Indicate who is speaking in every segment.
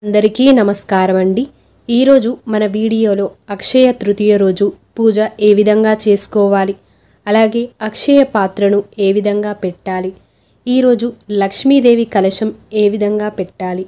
Speaker 1: అందరికీ నమస్కారం అండి. ఈరోజు మన వీడియోలో అక్షయ తృతీయ రోజు పూజ ఏ విధంగా చేసుకోవాలి, అలాగే అక్షయ పాత్రను ఏ విధంగా పెట్టాలి, ఈరోజు లక్ష్మీదేవి కలశం ఏ విధంగా పెట్టాలి,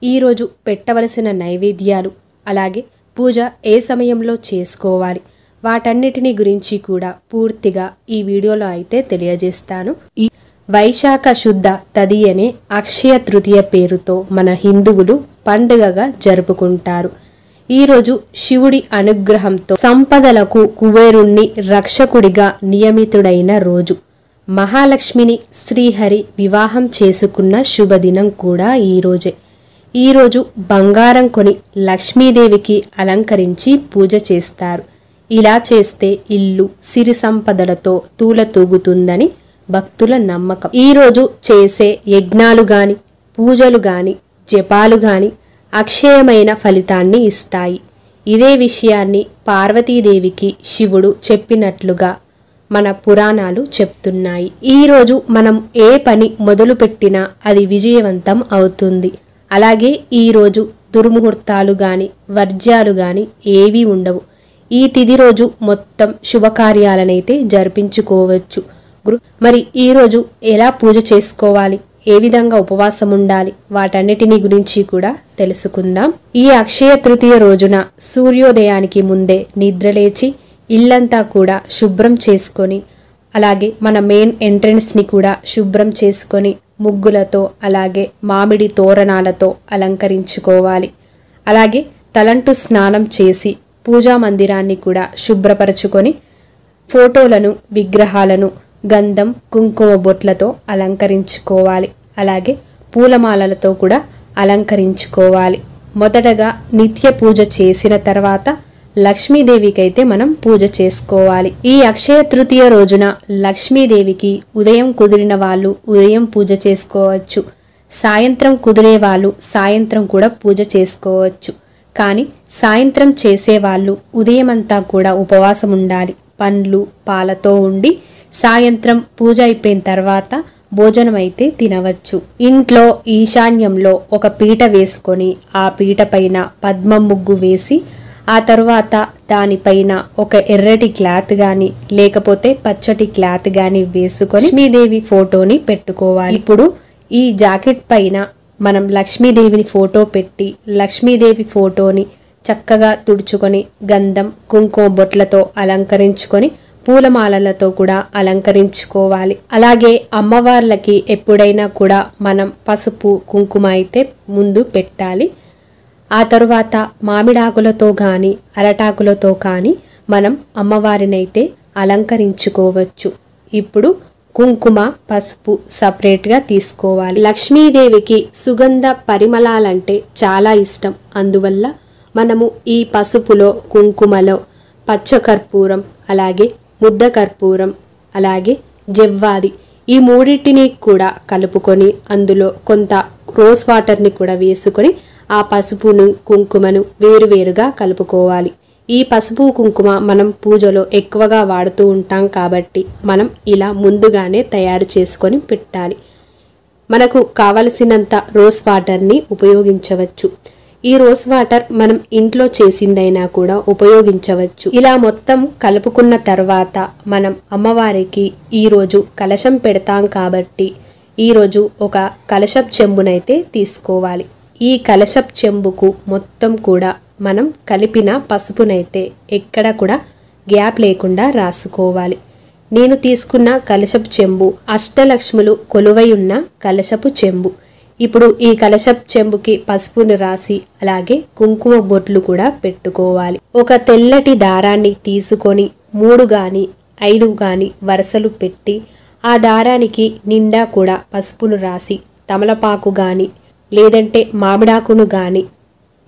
Speaker 1: ఈరోజు పెట్టవలసిన నైవేద్యాలు, అలాగే పూజ ఏ సమయంలో చేసుకోవాలి, వాటన్నిటిని గురించి కూడా పూర్తిగా ఈ వీడియోలో అయితే తెలియజేస్తాను. ఈ వైశాఖ శుద్ధ తదియనే అక్షయ తృతీయ పేరుతో మన హిందువులు పండుగగా జరుపుకుంటారు. ఈరోజు శివుడి అనుగ్రహంతో సంపదలకు కుబేరుణ్ణి రక్షకుడిగా నియమితుడైన రోజు. మహాలక్ష్మిని శ్రీహరి వివాహం చేసుకున్న శుభదినం కూడా ఈరోజే. ఈరోజు బంగారం కొని లక్ష్మీదేవికి అలంకరించి పూజ చేస్తారు. ఇలా చేస్తే ఇల్లు సిరి సంపదలతో తూలతూగుతుందని భక్తుల నమ్మకం. ఈరోజు చేసే యజ్ఞాలు గాని, పూజలు గాని, జపాలు గాని అక్షయమైన ఫలితాన్ని ఇస్తాయి. ఇదే విషయాన్ని పార్వతీదేవికి శివుడు చెప్పినట్లుగా మన పురాణాలు చెప్తున్నాయి. ఈరోజు మనం ఏ పని మొదలుపెట్టినా అది విజయవంతం అవుతుంది. అలాగే ఈరోజు దుర్ముహూర్తాలు గాని, వర్జ్యాలు గాని ఏవీ ఉండవు. ఈ తిథి రోజు మొత్తం శుభకార్యాలనైతే జరిపించుకోవచ్చు. మరి ఈరోజు ఎలా పూజ చేసుకోవాలి, ఏ విధంగా ఉపవాసం ఉండాలి, వాటన్నిటిని గురించి కూడా తెలుసుకుందాం. ఈ అక్షయ తృతీయ రోజున సూర్యోదయానికి ముందే నిద్రలేచి ఇల్లంతా కూడా శుభ్రం చేసుకొని, అలాగే మన మెయిన్ ఎంట్రన్స్ని కూడా శుభ్రం చేసుకొని ముగ్గులతో అలాగే మామిడి తోరణాలతో అలంకరించుకోవాలి. అలాగే తలంటు స్నానం చేసి పూజా మందిరాన్ని కూడా శుభ్రపరచుకొని ఫోటోలను, విగ్రహాలను గంధం, కుంకుమ బొట్లతో అలంకరించుకోవాలి. అలాగే పూలమాలలతో కూడా అలంకరించుకోవాలి. మొదటగా నిత్య పూజ చేసిన తర్వాత లక్ష్మీదేవికి అయితే మనం పూజ చేసుకోవాలి. ఈ అక్షయ తృతీయ రోజున లక్ష్మీదేవికి ఉదయం కుదిరిన వాళ్ళు ఉదయం పూజ చేసుకోవచ్చు, సాయంత్రం కుదిరే వాళ్ళు సాయంత్రం కూడా పూజ చేసుకోవచ్చు. కానీ సాయంత్రం చేసేవాళ్ళు ఉదయమంతా కూడా ఉపవాసం ఉండాలి. పండ్లు పాలతో ఉండి సాయంత్రం పూజ అయిపోయిన తర్వాత భోజనం అయితే తినవచ్చు. ఇంట్లో ఈశాన్యంలో ఒక పీట వేసుకొని ఆ పీట పైన పద్మం ముగ్గు వేసి ఆ తరువాత దానిపైన ఒక ఎర్రటి క్లాత్ గాని లేకపోతే పచ్చటి క్లాత్ గాని వేసుకొని లక్ష్మీదేవి ఫోటోని పెట్టుకోవాలి. ఇప్పుడు ఈ జాకెట్ పైన మనం లక్ష్మీదేవిని ఫోటో పెట్టి లక్ష్మీదేవి ఫోటోని చక్కగా తుడుచుకొని గంధం, కుంకుమ బొట్లతో అలంకరించుకొని పూలమాలలతో కూడా అలంకరించుకోవాలి. అలాగే అమ్మవార్లకి ఎప్పుడైనా కూడా మనం పసుపు కుంకుమ అయితే ముందు పెట్టాలి. ఆ తరువాత మామిడాకులతో కానీ అరటాకులతో కానీ మనం అమ్మవారినైతే అలంకరించుకోవచ్చు. ఇప్పుడు కుంకుమ, పసుపు సపరేట్గా తీసుకోవాలి. లక్ష్మీదేవికి సుగంధ పరిమళాలంటే చాలా ఇష్టం. అందువల్ల మనము ఈ పసుపులో, కుంకుమలో పచ్చకర్పూరం, అలాగే ముద్ద కర్పూరం, అలాగే జవ్వాది ఈ మూడింటిని కూడా కలుపుకొని అందులో కొంత రోజ్ వాటర్ని కూడా వేసుకొని ఆ పసుపును, కుంకుమను వేరువేరుగా కలుపుకోవాలి. ఈ పసుపు కుంకుమ మనం పూజలో ఎక్కువగా వాడుతూ ఉంటాం కాబట్టి మనం ఇలా ముందుగానే తయారు చేసుకొని పెట్టాలి. మనకు కావలసినంత రోజ్ వాటర్ని ఉపయోగించవచ్చు. ఈ రోజ్ వాటర్ మనం ఇంట్లో చేసిందైనా కూడా ఉపయోగించవచ్చు. ఇలా మొత్తం కలుపుకున్న తర్వాత మనం అమ్మవారికి ఈరోజు కలశం పెడతాం కాబట్టి ఈరోజు ఒక కలశపు చెంబునైతే తీసుకోవాలి. ఈ కలశపు చెంబుకు మొత్తం కూడా మనం కలిపిన పసుపునైతే ఎక్కడ కూడా గ్యాప్ లేకుండా రాసుకోవాలి. నేను తీసుకున్న కలశపు చెంబు అష్టలక్ష్ములు కొలువై ఉన్న కలశపు చెంబు. ఇప్పుడు ఈ కలశపు చెంబుకి పసుపును రాసి అలాగే కుంకుమ బొట్లు కూడా పెట్టుకోవాలి. ఒక తెల్లటి దారాన్ని తీసుకొని 3 గాని 5 గాని వరుసలు పెట్టి ఆ దారానికి నిండా కూడా పసుపును రాసి తమలపాకు గాని లేదంటే మామిడాకును గాని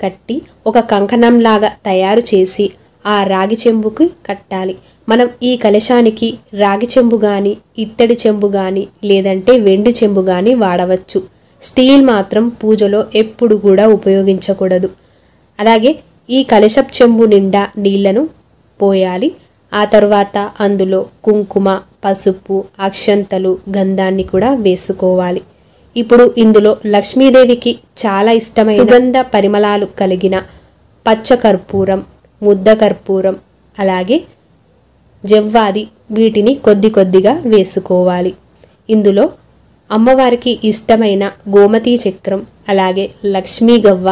Speaker 1: కట్టి ఒక కంకణంలాగా తయారు చేసి ఆ రాగి చెంబుకి కట్టాలి. మనం ఈ కలశానికి రాగి చెంబు గాని, ఇత్తడి చెంబు గాని లేదంటే వెండి చెంబు గాని వాడవచ్చు. స్టీల్ మాత్రం పూజలో ఎప్పుడు కూడా ఉపయోగించకూడదు. అలాగే ఈ కలశపు చెంబు నిండా నీళ్లను పోయాలి. ఆ తర్వాత అందులో కుంకుమ, పసుపు, అక్షంతలు, గంధాన్ని కూడా వేసుకోవాలి. ఇప్పుడు ఇందులో లక్ష్మీదేవికి చాలా ఇష్టమైన సుగంధ పరిమళాలు కలిగిన పచ్చకర్పూరం, ముద్ద కర్పూరం, అలాగే జవ్వాది వీటిని కొద్ది కొద్దిగా వేసుకోవాలి. ఇందులో అమ్మవారికి ఇష్టమైన గోమతీ చక్రం, అలాగే లక్ష్మీ గవ్వ,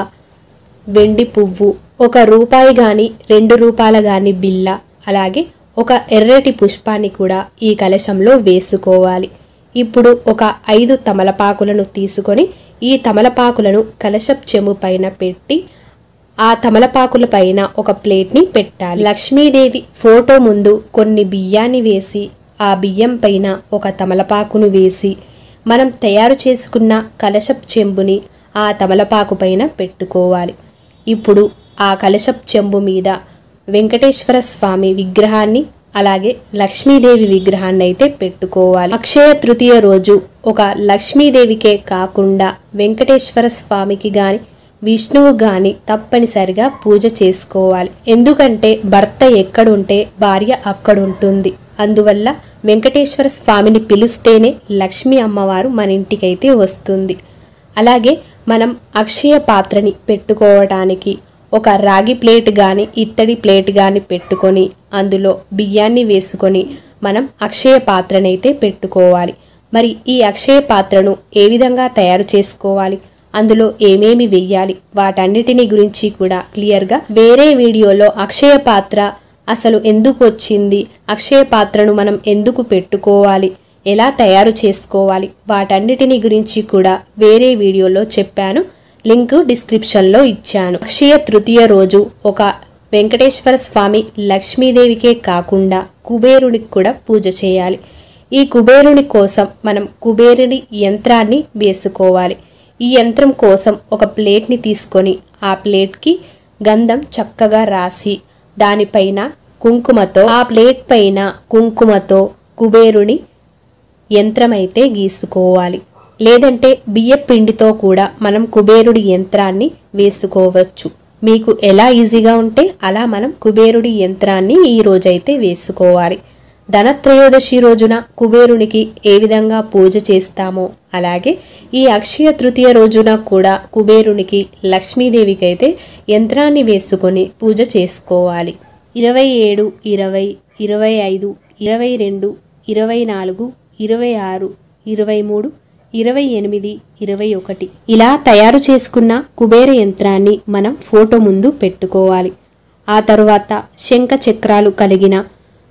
Speaker 1: వెండి పువ్వు, ₹1 కానీ ₹2 కానీ బిల్ల, అలాగే ఒక ఎర్రటి పుష్పాన్ని కూడా ఈ కలశంలో వేసుకోవాలి. ఇప్పుడు ఒక 5 తమలపాకులను తీసుకొని ఈ తమలపాకులను కలశపు చెంబు పైన పెట్టి ఆ తమలపాకుల పైన ఒక ప్లేట్ని పెట్టాలి. లక్ష్మీదేవి ఫోటో ముందు కొన్ని బియ్యాన్ని వేసి ఆ బియ్యం పైన ఒక తమలపాకును వేసి మనం తయారు చేసుకున్న కలశపు చెంబుని ఆ తమలపాకు పైన పెట్టుకోవాలి. ఇప్పుడు ఆ కలశపు చెంబు మీద వెంకటేశ్వర స్వామి విగ్రహాన్ని, అలాగే లక్ష్మీదేవి విగ్రహాన్ని అయితే పెట్టుకోవాలి. అక్షయ తృతీయ రోజు ఒక లక్ష్మీదేవికే కాకుండా వెంకటేశ్వర స్వామికి గాని విష్ణువు గాని తప్పనిసరిగా పూజ చేసుకోవాలి. ఎందుకంటే భర్త ఎక్కడుంటే భార్య అక్కడుంటుంది. అందువల్ల వెంకటేశ్వర స్వామిని పిలిస్తేనే లక్ష్మీ అమ్మవారు మన ఇంటికైతే వస్తుంది. అలాగే మనం అక్షయ పాత్రని పెట్టుకోవడానికి ఒక రాగి ప్లేట్ కానీ ఇత్తడి ప్లేట్ కానీ పెట్టుకొని అందులో బియ్యాన్ని వేసుకొని మనం అక్షయ పాత్రనైతే పెట్టుకోవాలి. మరి ఈ అక్షయ పాత్రను ఏ విధంగా తయారు చేసుకోవాలి, అందులో ఏమేమి వెయ్యాలి, వాటన్నిటిని గురించి కూడా క్లియర్గా వేరే వీడియోలో అక్షయ పాత్ర అసలు ఎందుకు వచ్చింది, అక్షయ పాత్రను మనం ఎందుకు పెట్టుకోవాలి, ఎలా తయారు చేసుకోవాలి, వాటన్నిటిని గురించి కూడా వేరే వీడియోలో చెప్పాను. లింక్ డిస్క్రిప్షన్లో ఇచ్చాను. అక్షయ తృతీయ రోజు ఒక వెంకటేశ్వర స్వామి లక్ష్మీదేవికే కాకుండా కుబేరునికి కూడా పూజ చేయాలి. ఈ కుబేరుని కోసం మనం కుబేరుని యంత్రాన్ని వేసుకోవాలి. ఈ యంత్రం కోసం ఒక ప్లేట్ని తీసుకొని ఆ ప్లేట్కి గంధం చక్కగా రాసి దానిపైన కుంకుమతో ఆ ప్లేట్ పైన కుంకుమతో కుబేరుని యంత్రమైతే గీసుకోవాలి. లేదంటే బియ్య పిండితో కూడా మనం కుబేరుడి యంత్రాన్ని వేసుకోవచ్చు. మీకు ఎలా ఈజీగా ఉంటే అలా మనం కుబేరుడి యంత్రాన్ని ఈ రోజైతే వేసుకోవాలి. ధనత్రయోదశి రోజున కుబేరునికి ఏ విధంగా పూజ చేస్తామో అలాగే ఈ అక్షయ తృతీయ రోజున కూడా కుబేరునికి లక్ష్మీదేవికి అయితే యంత్రాన్ని వేసుకొని పూజ చేసుకోవాలి. 27, 20, 25, 22, 24, 26, 23, 28, 21 ఇలా తయారు చేసుకున్న కుబేర యంత్రాన్ని మనం ఫోటో ముందు పెట్టుకోవాలి. ఆ తరువాత శంఖ చక్రాలు కలిగిన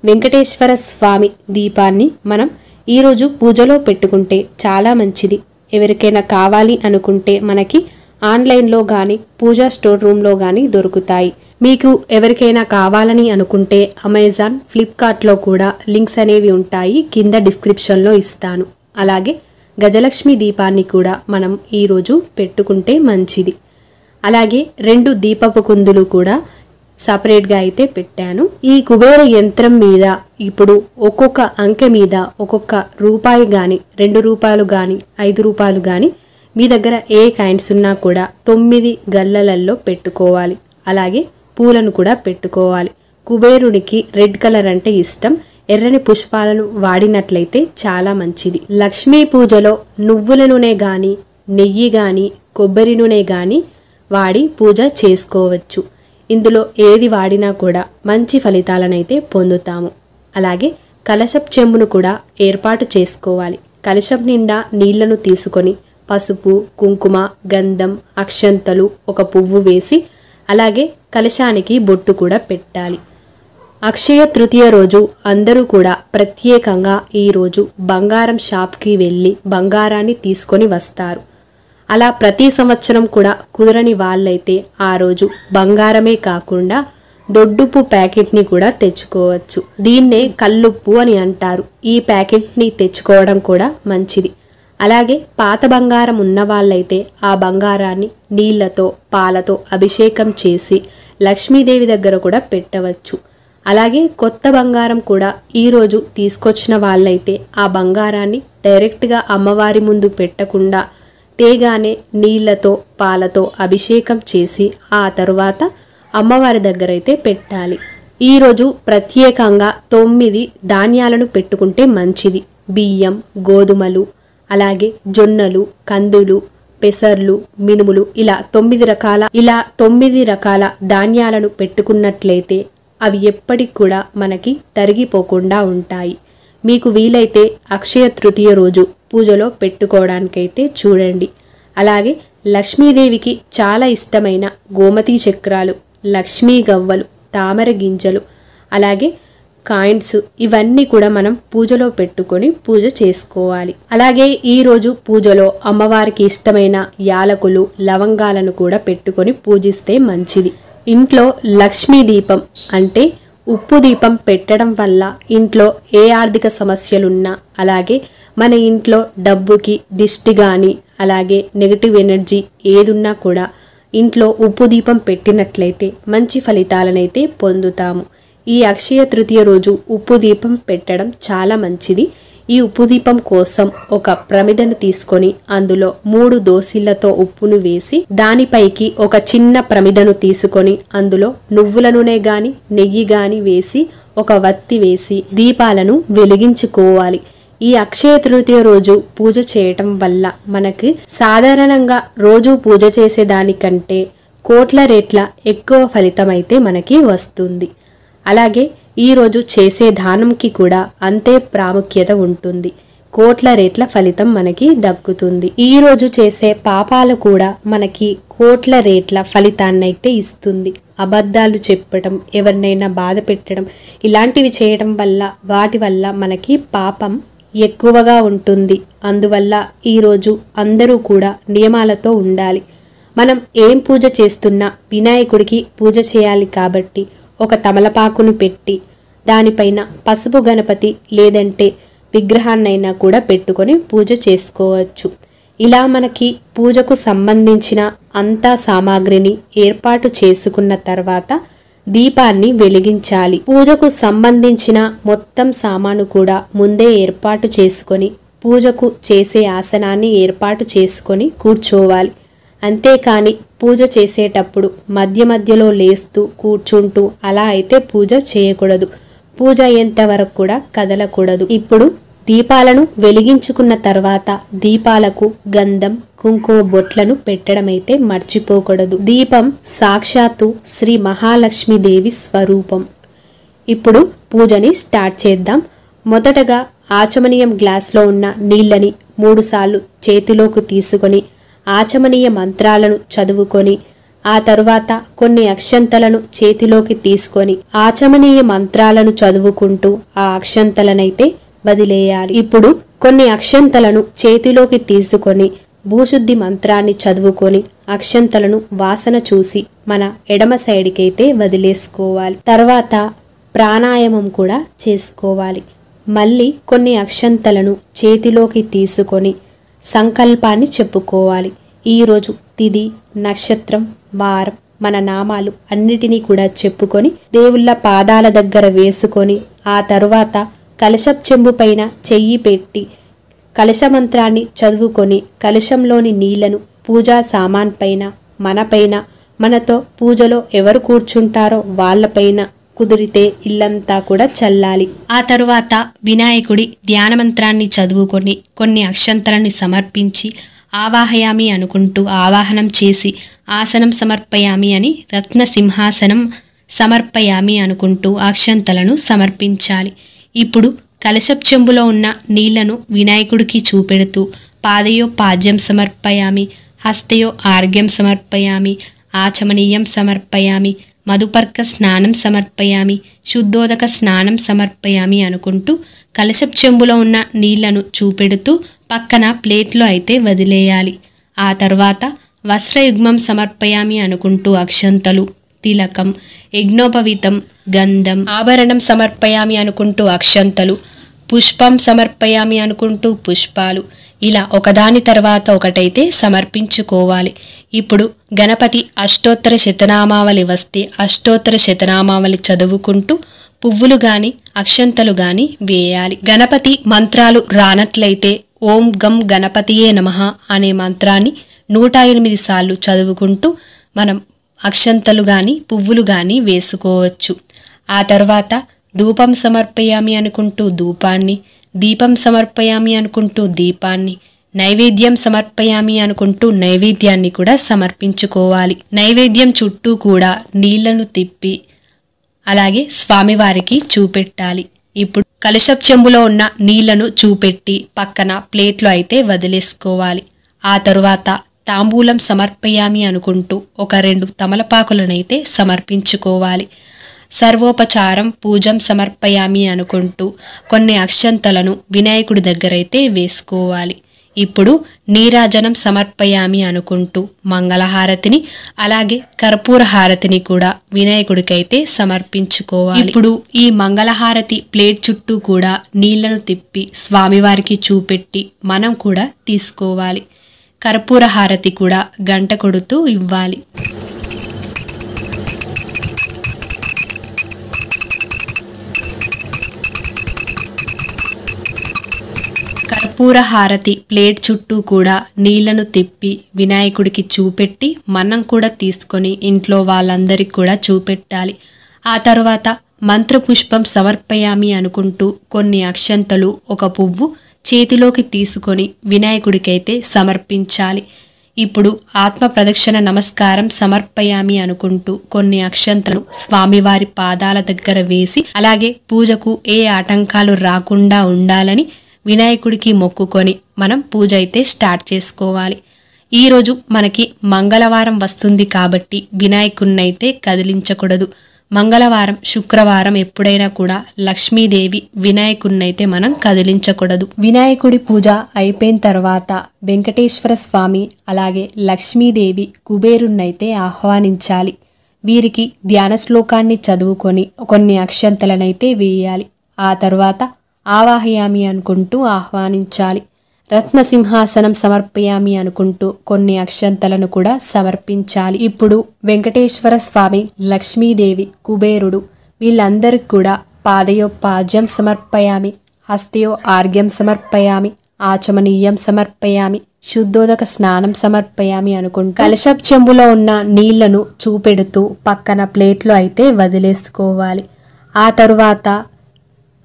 Speaker 1: వెంకటేశ్వర స్వామి దీపాన్ని మనం ఈరోజు పూజలో పెట్టుకుంటే చాలా మంచిది. ఎవరికైనా కావాలి అనుకుంటే మనకి ఆన్లైన్లో కానీ పూజా స్టోర్ రూమ్లో కానీ దొరుకుతాయి. మీకు ఎవరికైనా కావాలని అనుకుంటే అమెజాన్, ఫ్లిప్కార్ట్లో కూడా లింక్స్ అనేవి ఉంటాయి, కింద డిస్క్రిప్షన్లో ఇస్తాను. అలాగే గజలక్ష్మి దీపాన్ని కూడా మనం ఈరోజు పెట్టుకుంటే మంచిది. అలాగే 2 దీపపు కుందులు కూడా సపరేట్గా అయితే పెట్టాను. ఈ కుబేర యంత్రం మీద ఇప్పుడు ఒక్కొక్క అంకె మీద ఒక్కొక్క రూపాయి కానీ ₹2 కానీ ₹5 కానీ మీ దగ్గర ఏ కాయిన్స్ ఉన్నా కూడా 9 గల్లలలో పెట్టుకోవాలి. అలాగే పూలను కూడా పెట్టుకోవాలి. కుబేరుడికి రెడ్ కలర్ అంటే ఇష్టం. ఎర్రని పుష్పాలను వాడినట్లయితే చాలా మంచిది. లక్ష్మీ పూజలో నువ్వుల నూనె కానీ నెయ్యి కానీ కొబ్బరి నూనె కానీ వాడి పూజ చేసుకోవచ్చు. ఇందులో ఏది వాడినా కూడా మంచి ఫలితాలనైతే పొందుతాము. అలాగే కలశపు చెంబును కూడా ఏర్పాటు చేసుకోవాలి. కలశం నిండా నీళ్లను తీసుకొని పసుపు, కుంకుమ, గంధం, అక్షంతలు, ఒక పువ్వు వేసి అలాగే కలశానికి బొట్టు కూడా పెట్టాలి. అక్షయ తృతీయ రోజు అందరూ కూడా ప్రత్యేకంగా ఈరోజు బంగారం షాప్కి వెళ్ళి బంగారాన్ని తీసుకొని వస్తారు. అలా ప్రతి సంవత్సరం కూడా కుదరని వాళ్ళైతే ఆ రోజు బంగారమే కాకుండా దొడ్డుప్పు ప్యాకెట్ని కూడా తెచ్చుకోవచ్చు. దీన్నే కల్లుప్పు అని అంటారు. ఈ ప్యాకెట్ని తెచ్చుకోవడం కూడా మంచిది. అలాగే పాత బంగారం ఉన్న వాళ్ళైతే ఆ బంగారాన్ని నీళ్లతో పాలతో అభిషేకం చేసి లక్ష్మీదేవి దగ్గర కూడా పెట్టవచ్చు. అలాగే కొత్త బంగారం కూడా ఈరోజు తీసుకొచ్చిన వాళ్ళైతే ఆ బంగారాన్ని డైరెక్ట్గా అమ్మవారి ముందు పెట్టకుండా తేగానే నీళ్లతో పాలతో అభిషేకం చేసి ఆ తరువాత అమ్మవారి దగ్గర అయితే పెట్టాలి. ఈరోజు ప్రత్యేకంగా 9 ధాన్యాలను పెట్టుకుంటే మంచిది. బియ్యం, గోధుమలు, అలాగే జొన్నలు, కందులు, పెసర్లు, మినుములు ఇలా 9 రకాల ధాన్యాలను పెట్టుకున్నట్లయితే అవి ఎప్పటికి కూడా మనకి తరిగిపోకుండా ఉంటాయి. మీకు వీలైతే అక్షయ తృతీయ రోజు పూజలో పెట్టుకోవడానికైతే చూడండి. అలాగే లక్ష్మీదేవికి చాలా ఇష్టమైన గోమతి చక్రాలు, లక్ష్మీ గవ్వలు, తామర గింజలు, అలాగే కాయిన్స్ ఇవన్నీ కూడా మనం పూజలో పెట్టుకొని పూజ చేసుకోవాలి. అలాగే ఈరోజు పూజలో అమ్మవారికి ఇష్టమైన యాలకులు, లవంగాలను కూడా పెట్టుకొని పూజిస్తే మంచిది. ఇంట్లో లక్ష్మీ దీపం అంటే ఉప్పు దీపం పెట్టడం వల్ల ఇంట్లో ఏ ఆర్థిక సమస్యలున్నా, అలాగే మన ఇంట్లో డబ్బుకి దిష్టి కానీ, అలాగే నెగటివ్ ఎనర్జీ ఏదున్నా కూడా ఇంట్లో ఉప్పు దీపం పెట్టినట్లయితే మంచి ఫలితాలనైతే పొందుతాము. ఈ అక్షయ తృతీయ రోజు ఉప్పు దీపం పెట్టడం చాలా మంచిది. ఈ ఉప్పు దీపం కోసం ఒక ప్రమిదను తీసుకొని అందులో 3 దోసిళ్లతో ఉప్పును వేసి దానిపైకి ఒక చిన్న ప్రమిదను తీసుకొని అందులో నువ్వుల నూనె గాని నెయ్యి గాని వేసి ఒక వత్తి వేసి దీపాలను వెలిగించుకోవాలి. ఈ అక్షయ తృతీయ రోజు పూజ చేయటం వల్ల మనకి సాధారణంగా రోజు పూజ చేసేదానికంటే కోట్ల రెట్ల ఎక్కువ ఫలితం అయితే మనకి వస్తుంది. అలాగే ఈరోజు చేసే దానంకి కూడా అంతే ప్రాముఖ్యత ఉంటుంది. కోట్ల రెట్ల ఫలితం మనకి దక్కుతుంది. ఈరోజు చేసే పాపాలు కూడా మనకి కోట్ల రెట్ల ఫలితాన్నైతే ఇస్తుంది. అబద్ధాలు చెప్పడం, ఎవరినైనా బాధ పెట్టడం ఇలాంటివి చేయడం వల్ల వాటి వల్ల మనకి పాపం ఎక్కువగా ఉంటుంది. అందువల్ల ఈరోజు అందరూ కూడా నియమాలతో ఉండాలి. మనం ఏం పూజ చేస్తున్నా వినాయకుడికి పూజ చేయాలి కాబట్టి ఒక తమలపాకును పెట్టి దానిపైన పసుపు గణపతి లేదంటే విగ్రహాన్నైనా కూడా పెట్టుకొని పూజ చేసుకోవచ్చు. ఇలా మనకి పూజకు సంబంధించిన అంతా సామాగ్రిని ఏర్పాటు చేసుకున్న తర్వాత దీపాన్ని వెలిగించాలి. పూజకు సంబంధించిన మొత్తం సామాను కూడా ముందే ఏర్పాటు చేసుకొని పూజకు చేసే ఆసనాన్ని ఏర్పాటు చేసుకొని కూర్చోవాలి. అంతేకాని పూజ చేసేటప్పుడు మధ్యలో లేస్తూ కూర్చుంటూ అలా అయితే పూజ చేయకూడదు. పూజ అయ్యేంత వరకు కూడా కదలకూడదు. ఇప్పుడు దీపాలను వెలిగించుకున్న తర్వాత దీపాలకు గంధం, కుంకుమ బొట్లను పెట్టడం అయితే మర్చిపోకూడదు. దీపం సాక్షాత్తు శ్రీ మహాలక్ష్మీదేవి స్వరూపం. ఇప్పుడు పూజని స్టార్ట్ చేద్దాం. మొదటగా ఆచమనీయం గ్లాస్లో ఉన్న నీళ్ళని 3 సార్లు చేతిలోకి తీసుకొని ఆచమనీయ మంత్రాలను చదువుకొని ఆ తరువాత కొన్ని అక్షంతలను చేతిలోకి తీసుకొని ఆచమనీయ మంత్రాలను చదువుకుంటూ ఆ అక్షంతలనైతే వదిలేయాలి. ఇప్పుడు కొన్ని అక్షంతలను చేతిలోకి తీసుకొని భూశుద్ధి మంత్రాన్ని చదువుకొని అక్షంతలను వాసన చూసి మన ఎడమ సైడ్కి అయితే వదిలేసుకోవాలి. తర్వాత ప్రాణాయామం కూడా చేసుకోవాలి. మళ్ళీ కొన్ని అక్షంతలను చేతిలోకి తీసుకొని సంకల్పాన్ని చెప్పుకోవాలి. ఈరోజు తిథి, నక్షత్రం, వారం, మన నామాలు అన్నిటినీ కూడా చెప్పుకొని దేవుళ్ళ పాదాల దగ్గర వేసుకొని ఆ తరువాత కలశపు చెంబు పైన చెయ్యి పెట్టి కలశ మంత్రాన్ని చదువుకొని కలశంలోని నీళ్లను పూజా సామాన్ పైన, మనపైన, మనతో పూజలో ఎవరు కూర్చుంటారో వాళ్ళపైన, కుదిరితే ఇల్లంతా కూడా చల్లాలి. ఆ తరువాత వినాయకుడి ధ్యాన మంత్రాన్ని చదువుకొని కొన్ని అక్షంతలని సమర్పించి ఆవాహయామి అనుకుంటూ ఆవాహనం చేసి ఆసనం సమర్పయామి అని రత్న సింహాసనం సమర్పయామి అనుకుంటూ అక్షంతలను సమర్పించాలి. ఇప్పుడు కలశపు చెంబులో ఉన్న నీళ్లను వినాయకుడికి చూపెడుతూ పాదయో పాద్యం సమర్పయామి, హస్తయో ఆర్ఘ్యం సమర్పయామి, ఆచమనీయం సమర్పయామి, మధుపర్క స్నానం సమర్పయామి, శుద్ధోదక స్నానం సమర్పయామి అనుకుంటూ కలశపు చెంబులో ఉన్న నీళ్లను చూపెడుతూ పక్కన ప్లేట్లో అయితే వదిలేయాలి. ఆ తర్వాత వస్త్రయుగ్మం సమర్పయామి అనుకుంటూ అక్షంతలు, తిలకం, యజ్ఞోపవీతం, గంధం, ఆభరణం సమర్పయామి అనుకుంటూ అక్షంతలు, పుష్పం సమర్పయామి అనుకుంటూ పుష్పాలు ఇలా ఒకదాని తర్వాత ఒకటైతే సమర్పించుకోవాలి. ఇప్పుడు గణపతి అష్టోత్తర శతనామావళి వస్తే అష్టోత్తర శతనామావళి చదువుకుంటూ పువ్వులు గాని అక్షంతలు గాని వేయాలి. గణపతి మంత్రాలు రానట్లయితే ఓం గం గణపతియే నమః అనే మంత్రాన్ని 108 సార్లు చదువుకుంటూ మనం అక్షంతలు గాని పువ్వులు గాని వేసుకోవచ్చు. ఆ తర్వాత ధూపం సమర్పయామి అనుకుంటూ ధూపాన్ని, దీపం సమర్పయామి అనుకుంటూ దీపాన్ని, నైవేద్యం సమర్పయామి అనుకుంటూ నైవేద్యాన్ని కూడా సమర్పించుకోవాలి. నైవేద్యం చుట్టూ కూడా నీళ్లను తిప్పి అలాగే స్వామివారికి చూపెట్టాలి. ఇప్పుడు కలశపు చెంబులో ఉన్న నీళ్లను చూపెట్టి పక్కన ప్లేట్లో అయితే వదిలేసుకోవాలి. ఆ తరువాత తాంబూలం సమర్పయామి అనుకుంటూ ఒక 2 తమలపాకులనైతే సమర్పించుకోవాలి. సర్వోపచారం పూజం సమర్పయామి అనుకుంటూ కొన్ని అక్షంతలను వినాయకుడి దగ్గరైతే వేసుకోవాలి. ఇప్పుడు నీరాజనం సమర్పయామి అనుకుంటూ మంగళహారతిని అలాగే కర్పూర హారతిని కూడా వినాయకుడికైతే సమర్పించుకోవాలి. ఇప్పుడు ఈ మంగళహారతి ప్లేట్ చుట్టూ కూడా నీళ్లను తిప్పి స్వామివారికి చూపెట్టి మనం కూడా తీసుకోవాలి. కర్పూర హారతి కూడా గంట కొడుతూ ఇవ్వాలి. కర్పూర హారతి ప్లేట్ చుట్టూ కూడా నీళ్లను తిప్పి వినాయకుడికి చూపెట్టి మనం కూడా తీసుకొని ఇంట్లో వాళ్ళందరికీ కూడా చూపెట్టాలి. ఆ తర్వాత మంత్రపుష్పం సమర్పయామి అనుకుంటూ కొన్ని అక్షంతలు ఒక పువ్వు చేతిలోకి తీసుకొని వినాయకుడికైతే సమర్పించాలి. ఇప్పుడు ఆత్మ ప్రదక్షిణ నమస్కారం సమర్పయామి అనుకుంటూ కొన్ని అక్షంతలు స్వామివారి పాదాల దగ్గర వేసి అలాగే పూజకు ఏ ఆటంకాలు రాకుండా ఉండాలని వినాయకుడికి మొక్కుకొని మనం పూజ అయితే స్టార్ట్ చేసుకోవాలి. ఈరోజు మనకి మంగళవారం వస్తుంది కాబట్టి వినాయకుడినైతే కదిలించకూడదు. మంగళవారం శుక్రవారం ఎప్పుడైనా కూడా లక్ష్మీదేవి వినాయకుడినైతే మనం కదిలించకూడదు. వినాయకుడి పూజ అయిపోయిన తర్వాత వెంకటేశ్వర స్వామి అలాగే లక్ష్మీదేవి కుబేరున్నైతే ఆహ్వానించాలి. వీరికి ధ్యాన శ్లోకాన్ని చదువుకొని కొన్ని అక్షంతలనైతే వేయాలి. ఆ తర్వాత ఆవాహయామి అనుకుంటూ ఆహ్వానించాలి. రత్నసింహాసనం సమర్పయామి అనుకుంటూ కొన్ని అక్షంతలను కూడా సమర్పించాలి. ఇప్పుడు వెంకటేశ్వర స్వామి లక్ష్మీదేవి కుబేరుడు వీళ్ళందరికీ కూడా పాదయో పాద్యం సమర్పయామి, హస్తయో ఆర్ఘ్యం సమర్పయామి, ఆచమనీయం సమర్పయామి, శుద్ధోదక స్నానం సమర్పయామి అనుకుంటూ కలశపు చెంబులో ఉన్న నీళ్లను చూపెడుతూ పక్కన ప్లేట్లో అయితే వదిలేసుకోవాలి. ఆ తరువాత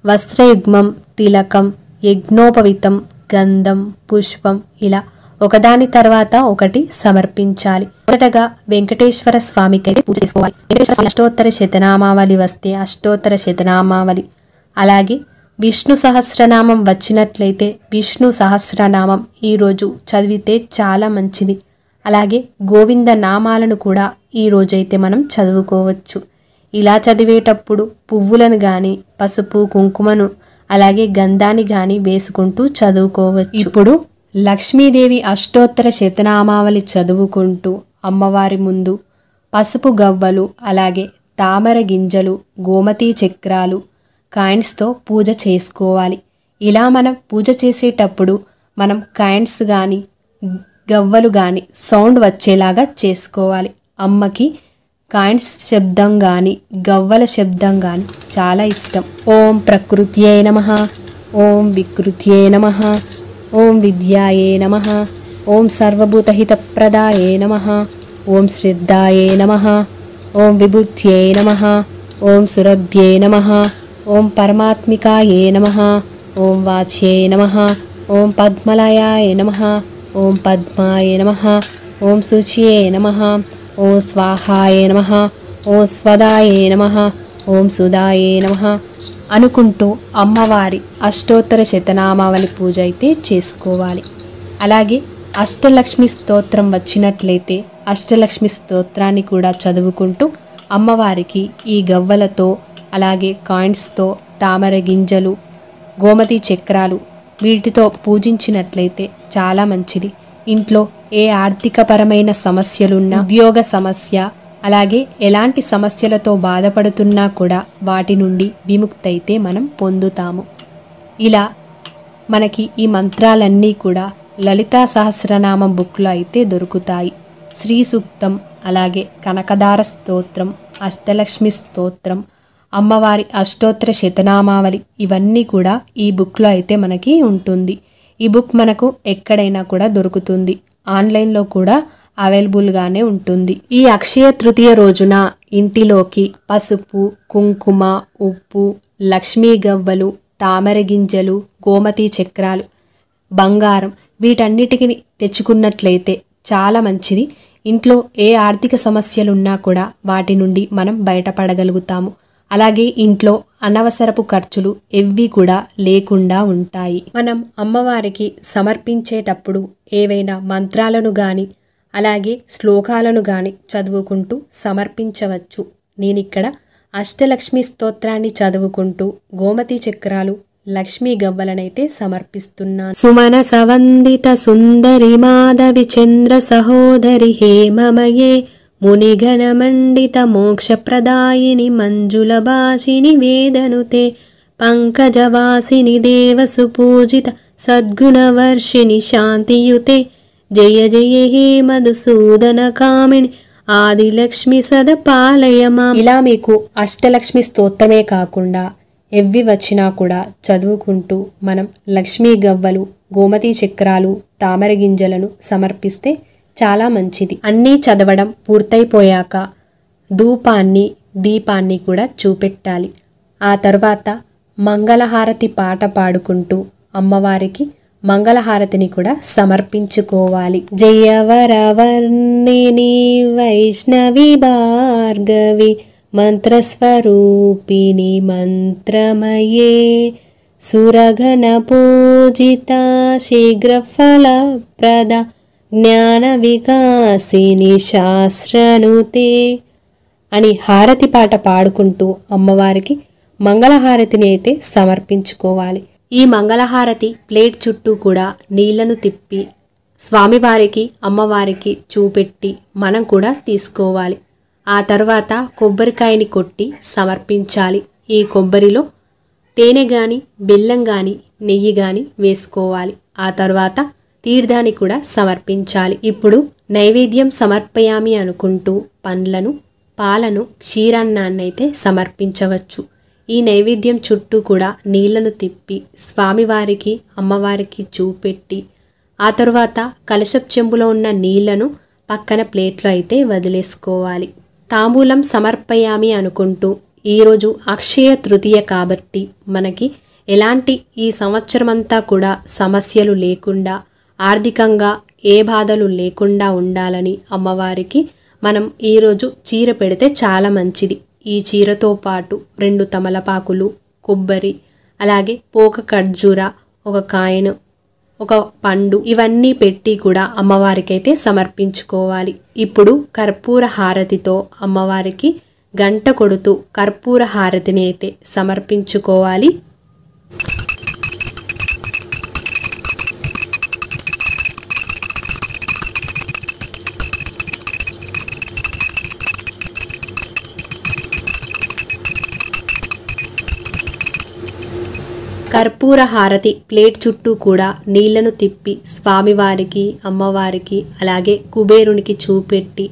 Speaker 1: వస్త్రయుగ్మం, తిలకం, యజ్ఞోపవితం, గంధం, పుష్పం ఇలా ఒకదాని తర్వాత ఒకటి సమర్పించాలి. మొదటగా వెంకటేశ్వర స్వామికి అయితే పూజ చేసుకోవాలి. వెంకటేశ్వర స్వామి అష్టోత్తర శతనామావళి వస్తే అష్టోత్తర శతనామావళి, అలాగే విష్ణు సహస్రనామం వచ్చినట్లయితే విష్ణు సహస్రనామం ఈరోజు చదివితే చాలా మంచిది. అలాగే గోవింద నామాలను కూడా ఈరోజైతే మనం చదువుకోవచ్చు. ఇలా చదివేటప్పుడు పువ్వులను గాని పసుపు కుంకుమను అలాగే గంధాన్ని గాని వేసుకుంటూ చదువుకోవచ్చు. ఇప్పుడు లక్ష్మీదేవి అష్టోత్తర శతనామావళి చదువుకుంటూ అమ్మవారి ముందు పసుపు గవ్వలు అలాగే తామర గింజలు, గోమతీ చక్రాలు, కాయిన్స్తో పూజ చేసుకోవాలి. ఇలా మనం పూజ చేసేటప్పుడు మనం కాయిన్స్ కానీ గవ్వలు కానీ సౌండ్ వచ్చేలాగా చేసుకోవాలి. అమ్మకి కాయిన్స్ శబ్దం కానీ గవ్వల శబ్దం కానీ చాలా ఇష్టం. ఓం ప్రకృత్యే నమః, ఓం వికృత్యే నమః, ఓం విద్యాయే నమః, ఓం సర్వభూతహితప్రదాయే నమః, ఓం శ్రద్ధాయే నమః, ఓం విభూత్యే నమః, ఓం సురభ్యే నమః, ఓం పరమాత్మికాయే నమః, ఓం వాచ్యే నమః, ఓం పద్మలయాయ నమః, ఓం పద్మాయ నమః, ఓం శుచ్యే నమః, ఓం స్వాహాయ నమః, ఓం స్వదాయే నమః, ఓం సుదాయే నమః అనుకుంటూ అమ్మవారి అష్టోత్తర శతనామావళి పూజ అయితే చేసుకోవాలి. అలాగే అష్టలక్ష్మి స్తోత్రం వచ్చినట్లయితే అష్టలక్ష్మి స్తోత్రాన్ని కూడా చదువుకుంటూ అమ్మవారికి ఈ గవ్వలతో అలాగే కాయిన్స్తో తామర గింజలు, గోమతి చక్రాలు వీటితో పూజించినట్లయితే చాలా మంచిది. ఇంట్లో ఏ ఆర్థికపరమైన సమస్యలున్నా, ఉద్యోగ సమస్య అలాగే ఎలాంటి సమస్యలతో బాధపడుతున్నా కూడా వాటి నుండి విముక్తి అయితే మనం పొందుతాము. ఇలా మనకి ఈ మంత్రాలన్నీ కూడా లలితా సహస్రనామం బుక్లో అయితే దొరుకుతాయి. శ్రీ సూక్తం అలాగే కనకదార స్తోత్రం, అష్టలక్ష్మి స్తోత్రం, అమ్మవారి అష్టోత్తర శతనామావళి ఇవన్నీ కూడా ఈ బుక్లో అయితే మనకి ఉంటుంది. ఈ బుక్ మనకు ఎక్కడైనా కూడా దొరుకుతుంది. ఆన్లైన్లో కూడా అవైలబుల్గానే ఉంటుంది. ఈ అక్షయ తృతీయ రోజున ఇంటిలోకి పసుపు, కుంకుమ, ఉప్పు, లక్ష్మీ గవ్వలు, తామర గింజలు, గోమతి చక్రాలు బంగారం వీటన్నిటిని తెచ్చుకున్నట్లయితే చాలా మంచిది. ఇంట్లో ఏ ఆర్థిక సమస్యలున్నా కూడా వాటి నుండి మనం బయటపడగలుగుతాము. అలాగే ఇంట్లో అనవసరపు ఖర్చులు ఎవ్వి కూడా లేకుండా ఉంటాయి. మనం అమ్మవారికి సమర్పించేటప్పుడు ఏవైనా మంత్రాలను గాని అలాగే శ్లోకాలను గాని చదువుకుంటూ సమర్పించవచ్చు. నేనిక్కడ అష్టలక్ష్మి స్తోత్రాన్ని చదువుకుంటూ గోమతి చక్రాలు లక్ష్మీ గవ్వలనైతే సమర్పిస్తున్నాను. సుమన సవందిత సుందరి మాధవి చంద్ర సహోదరి హేమమయే మునిగణ మండిత మోక్షప్రదాయిని మంజుల భాషిని వేదనుతే పంకజవాసిని దేవసు పూజిత సద్గుణవర్షిణి శాంతియుతే జయ జయ హే మధుసూదన కామిని ఆదిలక్ష్మి సదపాలయమా. ఇలా మీకు అష్టలక్ష్మి స్తోత్రమే కాకుండా ఎవ్వి వచ్చినా కూడా చదువుకుంటూ మనం లక్ష్మీ గవ్వలు, గోమతి చక్రాలు, తామర గింజలను సమర్పిస్తే చాలా మంచిది. అన్నీ చదవడం పూర్తయిపోయాక ధూపాన్ని, దీపాన్ని కూడా చూపెట్టాలి. ఆ తర్వాత మంగళహారతి పాట పాడుకుంటూ అమ్మవారికి మంగళహారతిని కూడా సమర్పించుకోవాలి. జయవరవర్ణిని వైష్ణవి భార్గవి మంత్రస్వరూపిణి మంత్రమయే సురగణ పూజిత శీఘ్రఫలప్రద జ్ఞాన వికాసిని శాస్త్రనుతే అని హారతి పాట పాడుకుంటూ అమ్మవారికి మంగళహారతిని అయితే సమర్పించుకోవాలి. ఈ మంగళహారతి ప్లేట్ చుట్టూ కూడా నీళ్లను తిప్పి స్వామివారికి, అమ్మవారికి చూపెట్టి మనం కూడా తీసుకోవాలి. ఆ తర్వాత కొబ్బరికాయని కొట్టి సమర్పించాలి. ఈ కొబ్బరిలో తేనె గాని, బెల్లం గాని, నెయ్యి గాని వేసుకోవాలి. ఆ తర్వాత తీర్థాన్ని కూడా సమర్పించాలి. ఇప్పుడు నైవేద్యం సమర్పయామి అనుకుంటూ పండ్లను, పాలను, క్షీరాన్నాన్నైతే సమర్పించవచ్చు. ఈ నైవేద్యం చుట్టూ కూడా నీళ్లను తిప్పి స్వామివారికి, అమ్మవారికి చూపెట్టి ఆ తరువాత కలశపు చెంబులో ఉన్న నీళ్లను పక్కన ప్లేట్లో అయితే వదిలేసుకోవాలి. తాంబూలం సమర్పయామి అనుకుంటూ ఈరోజు అక్షయ తృతీయ కాబట్టి మనకి ఎలాంటి ఈ సంవత్సరమంతా కూడా సమస్యలు లేకుండా, ఆర్థికంగా ఏ బాధలు లేకుండా ఉండాలని అమ్మవారికి మనం ఈరోజు చీర పెడితే చాలా మంచిది. ఈ చీరతో పాటు 2 తమలపాకులు, కొబ్బరి, అలాగే పోక ఖర్జూర, ఒక కాయిన్, ఒక పండు ఇవన్నీ పెట్టి కూడా అమ్మవారికి అయితే సమర్పించుకోవాలి. ఇప్పుడు కర్పూర హారతితో అమ్మవారికి గంట కొడుతూ కర్పూర హారతిని అయితే సమర్పించుకోవాలి. కర్పూర హారతి ప్లేట్ చుట్టూ కూడా నీళ్లను తిప్పి స్వామివారికి, అమ్మవారికి, అలాగే కుబేరునికి చూపెట్టి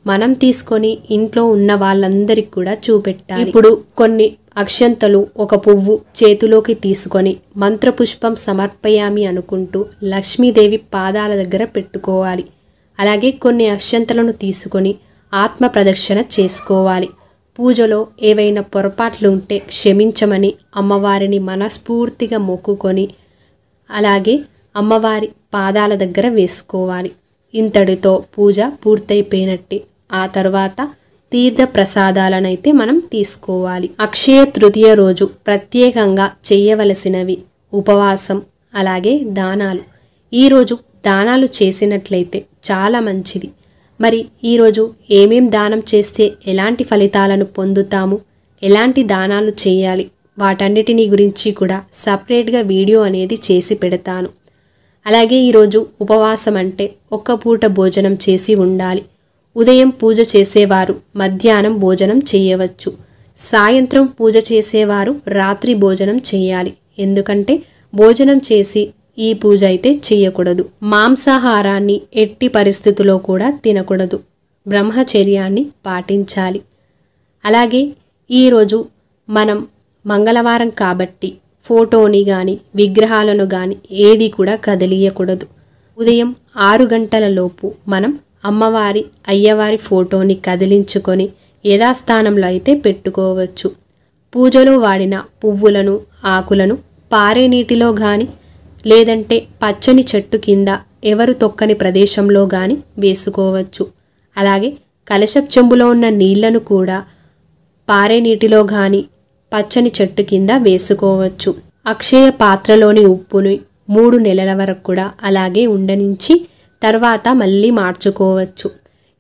Speaker 1: మనం తీసుకొని ఇంట్లో ఉన్న వాళ్ళందరికీ కూడా చూపెట్టాలి. ఇప్పుడు కొన్ని అక్షంతలు, ఒక పువ్వు చేతిలోకి తీసుకొని మంత్రపుష్పం సమర్పయామి అనుకుంటూ లక్ష్మీదేవి పాదాల దగ్గర పెట్టుకోవాలి. అలాగే కొన్ని అక్షంతలను తీసుకొని ఆత్మ ప్రదక్షిణ చేసుకోవాలి. పూజలో ఏవైనా పొరపాట్లు ఉంటే క్షమించమని అమ్మవారిని మనస్ఫూర్తిగా మొక్కుకొని అలాగే అమ్మవారి పాదాల దగ్గర వేసుకోవాలి. ఇంతటితో పూజ పూర్తయిపోయినట్టే. ఆ తర్వాత తీర్థ ప్రసాదాలనైతే మనం తీసుకోవాలి. అక్షయ తృతీయ రోజు ప్రత్యేకంగా చేయవలసినవి ఉపవాసం, అలాగే దానాలు. ఈరోజు దానాలు చేసినట్లయితే చాలా మంచిది. మరి ఈరోజు ఏమేం దానం చేస్తే ఎలాంటి ఫలితాలను పొందుతాము, ఎలాంటి దానాలు చేయాలి, వాటన్నిటినీ గురించి కూడా సపరేట్గా వీడియో అనేది చేసి పెడతాను. అలాగే ఈరోజు ఉపవాసం అంటే ఒక్క పూట భోజనం చేసి ఉండాలి. ఉదయం పూజ చేసేవారు మధ్యాహ్నం భోజనం చేయవచ్చు. సాయంత్రం పూజ చేసేవారు రాత్రి భోజనం చేయాలి. ఎందుకంటే భోజనం చేసి ఈ పూజ అయితే చేయకూడదు. మాంసాహారాన్ని ఎట్టి పరిస్థితుల్లో కూడా తినకూడదు. బ్రహ్మచర్యాన్ని పాటించాలి. అలాగే ఈరోజు మనం మంగళవారం కాబట్టి ఫోటోని కానీ విగ్రహాలను కానీ ఏది కూడా కదిలియకూడదు. ఉదయం 6 గంటల లోపు మనం అమ్మవారి, అయ్యవారి ఫోటోని కదిలించుకొని యథాస్థానంలో అయితే పెట్టుకోవచ్చు. పూజలో వాడిన పువ్వులను, ఆకులను పారే నీటిలో కానీ లేదంటే పచ్చని చెట్టు కింద ఎవరు తొక్కని ప్రదేశంలో గాని వేసుకోవచ్చు. అలాగే కలశపు చెంబులో ఉన్న నీళ్లను కూడా పారే నీటిలో గాని పచ్చని చెట్టు కింద వేసుకోవచ్చు. అక్షయ పాత్రలోని ఉప్పుని 3 నెలల వరకు కూడా అలాగే ఉండనించి తర్వాత మళ్ళీ మార్చుకోవచ్చు.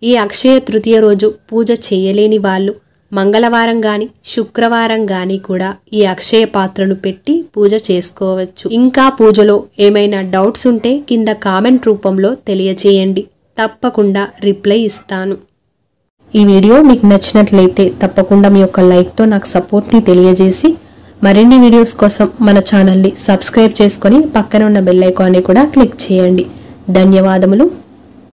Speaker 1: ఈ అక్షయ తృతీయ రోజు పూజ చేయలేని వాళ్ళు మంగళవారం గాని శుక్రవారం గాని కూడా ఈ అక్షయ పాత్రను పెట్టి పూజ చేసుకోవచ్చు. ఇంకా పూజలో ఏమైనా డౌట్స్ ఉంటే కింద కామెంట్ రూపంలో తెలియచేయండి, తప్పకుండా రిప్లై ఇస్తాను. ఈ వీడియో మీకు నచ్చినట్లయితే తప్పకుండా మీ యొక్క లైక్తో నాకు సపోర్ట్ని తెలియజేసి మరిన్ని వీడియోస్ కోసం మన ఛానల్ని సబ్స్క్రైబ్ చేసుకొని పక్కన ఉన్న బెల్ ఐకాన్ని కూడా క్లిక్ చేయండి. ధన్యవాదములు.